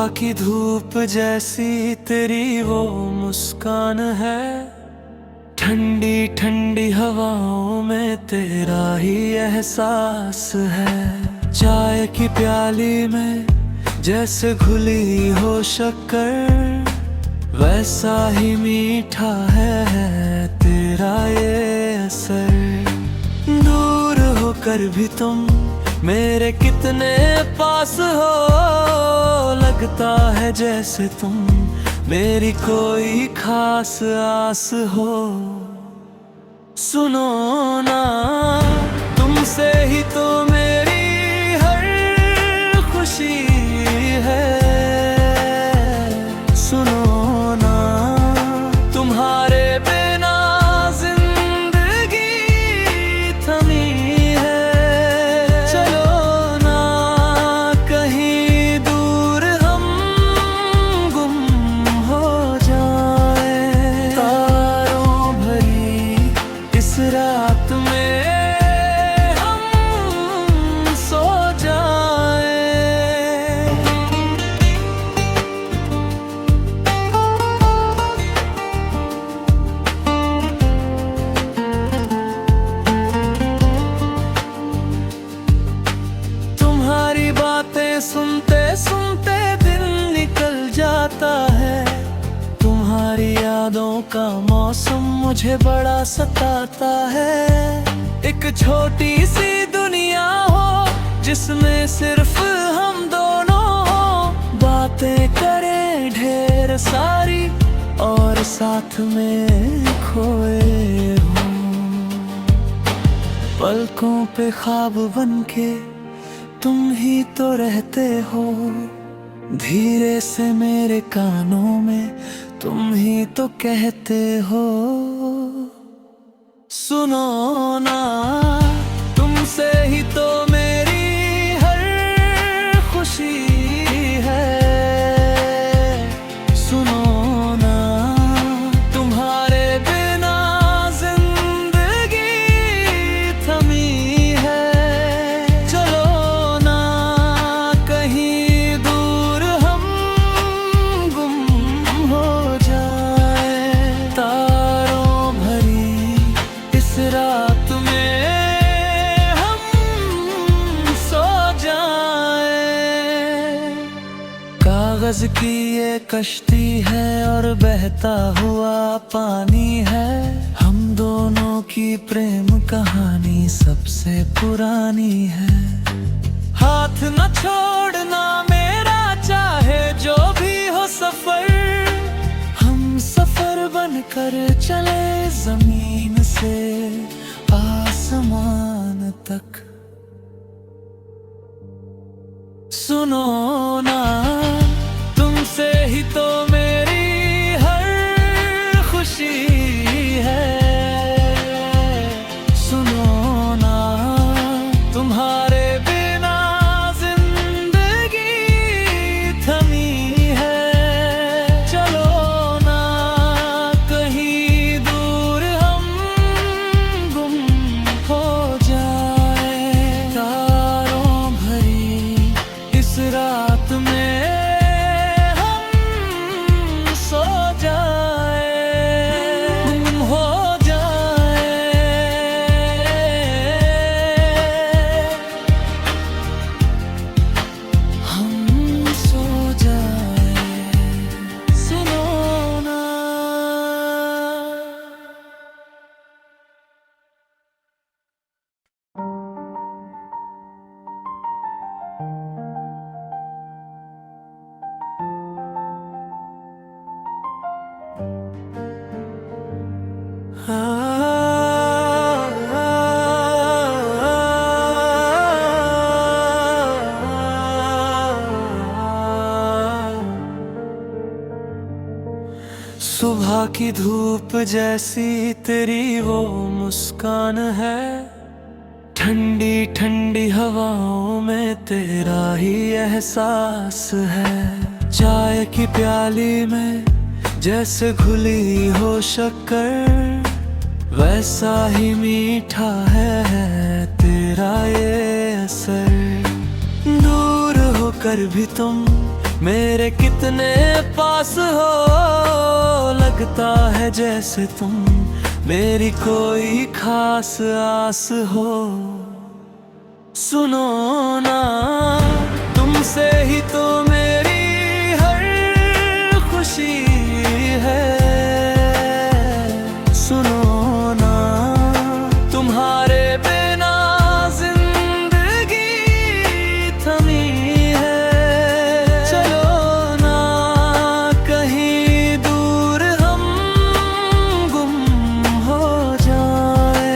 सुबह की धूप जैसी तेरी वो मुस्कान है, ठंडी ठंडी हवाओं में तेरा ही एहसास है। चाय की प्याली में जैसे घुली हो शक्कर, वैसा ही मीठा है तेरा ये असर। दूर होकर भी तुम मेरे कितने पास हो, लगता है जैसे तुम मेरी कोई खास आस हो। सुनो ना, तुमसे ही तो मेरी हर खुशी है। सुनो ना, तुम्हारे बिना जिंदगी थमी है। चलो ना कहीं दूर हम गुम हो जाए, तारों भरी इस रात में हम सो जाए। तुम्हारी बातें सुनते सुनते दिन निकल जाता है। तुम्हारी यादों का मौसम मुझे बड़ा सताता है। एक छोटी सी दुनिया हो जिसमें सिर्फ हम दोनों हो, बातें करें ढेर सारी और साथ में खोए हो। पलकों पे ख्वाब बनके तुम ही तो रहते हो, धीरे से मेरे कानों में तुम ही तो कहते हो। सुनो ना, तुमसे ही तो मेरी हर खुशी है। सुनो ना, तुम्हारे बिना जिंदगी थमी है। चलो ना कहीं दूर हम गुम हो जाए, तारों भरी इस रात में हम सो जाए। कागज की ये कश्ती है और बहता हुआ पानी है, हम दोनों की प्रेम कहानी सबसे पुरानी है। हाथ न छोड़ना मेरा, चाहे जो भी हो सफर, हम सफर बनकर चले जमीन से आसमान तक। सुनो ना, तुमसे ही तो मेरी हर खुशी है। सुनो ना, तुम्हारे बिना जिंदगी थमी है। चलो ना कहीं दूर हम गुम हो जाए, तारों भरी इस रात में हम सो जाए, गुम हो जाए। हम सो जाए। सुनो ना। सुबह की धूप जैसी तेरी वो मुस्कान है, ठंडी ठंडी हवाओं में तेरा ही एहसास है। चाय की प्याली में जैसे घुली हो शक्कर, वैसा ही मीठा है तेरा ये असर। दूर होकर भी तुम मेरे कितने पास हो, लगता है जैसे तुम मेरी कोई खास आस हो। सुनो ना, तुमसे ही तो मेरी हर खुशी है। सुनो ना, तुम्हारे बिना जिंदगी थमी है। चलो ना कहीं दूर हम गुम हो जाए,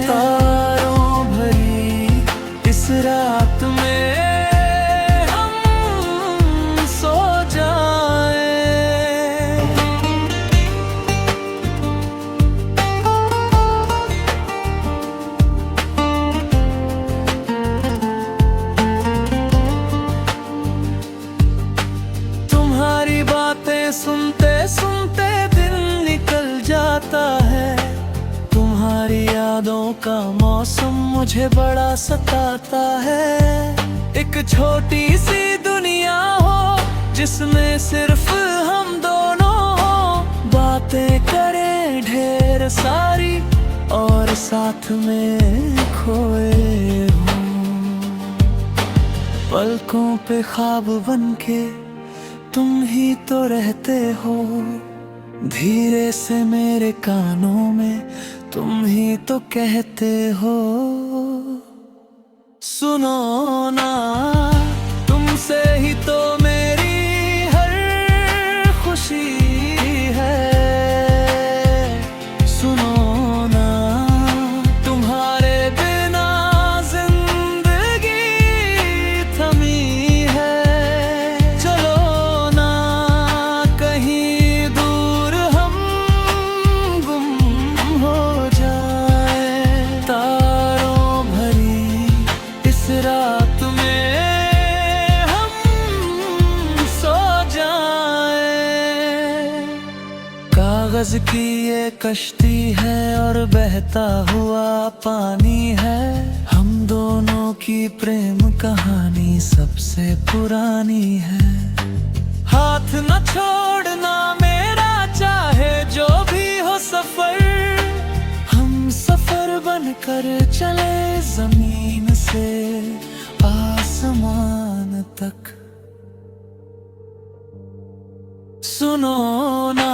तारों भरी इस रात में हम सो जाए। तुम्हारी बातें सुनते सुनते दिल निकल जाता है। तुम्हारी यादों का मौसम मुझे बड़ा सताता है। एक छोटी सी दुनिया हो जिसमें सिर्फ हम दोनों हो, बातें करें ढेर सारी और साथ में खोए हों। पलकों पे ख्वाब बनके तुम ही तो रहते हो, धीरे से मेरे कानों में तुम ही तो कहते हो। सुनो ना, तुमसे ही तो मेरी हर खुशी है। सुनो ना, तुम्हारे बिना जिंदगी थमी है। चलो ना कहीं दूर हम गुम हो जाए, तारों भरी इस रात में हम सो जाए। कागज की ये कश्ती है और बहता हुआ पानी है। हम दोनों की प्रेम कहानी सबसे पुरानी है। हाथ न छोड़ना मेरा, चाहे जो भी हो सफर। हम सफर बनकर चले जमीन से आसमान तक। सुनो ना,